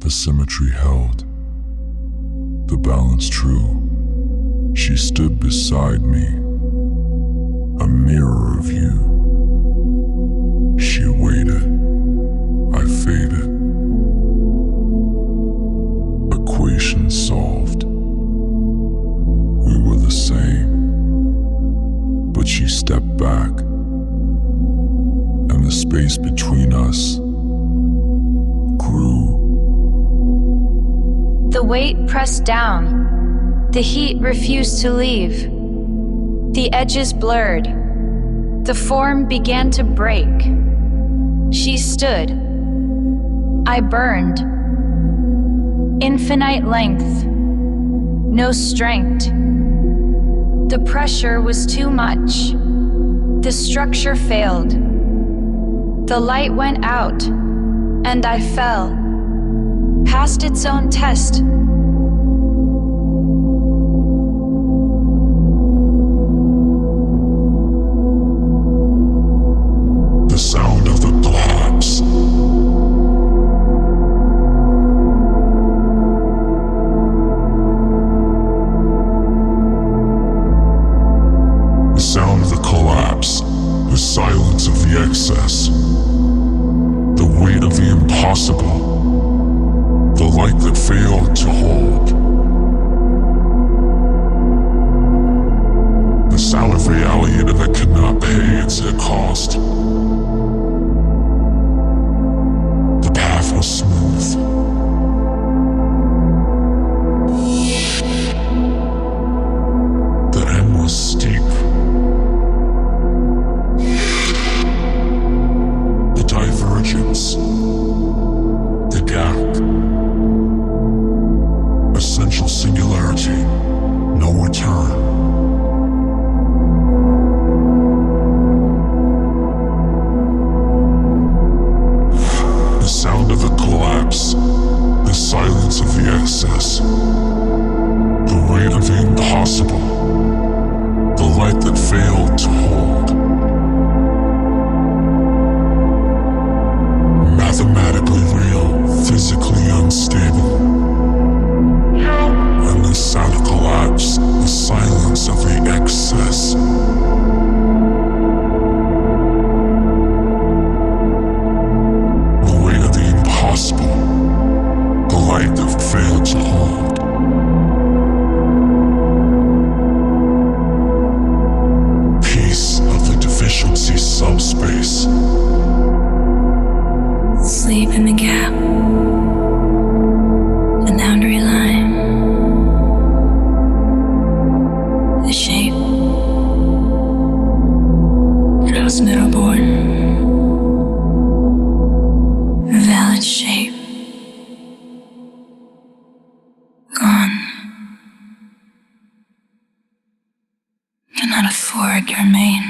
The symmetry held, the balance true. She stood beside me, a mirror of you. She waited, I faded. Equation solved. We were the same, but she stepped back, and the space between us grew. The weight pressed down. The heat refused to leave. The edges blurred. The form began to break. She stood. I burned. Infinite length. No strength. The pressure was too much. The structure failed. The light went out, and I fell. Passed its own test. The sound of the collapse. The sound of the collapse, the silence of the excess, the weight of the impossible. The light that failed to hold. The sound of reality that could not pay its cost. The path was smooth. The end was steep. The divergence. The gap. Essential singularity, no return. The sound of the collapse, the silence of the excess, the weight of the impossible, the light that failed to hold. Mathematically real, physically unstable. And the sound of collapse, the silence of the excess. The weight of the impossible, the light that failed to hold. Piece of the deficiency subspace. Sleep in the gap. The boundary line. The shape. Transmitterborn. Valid shape. Gone. Cannot afford your remain.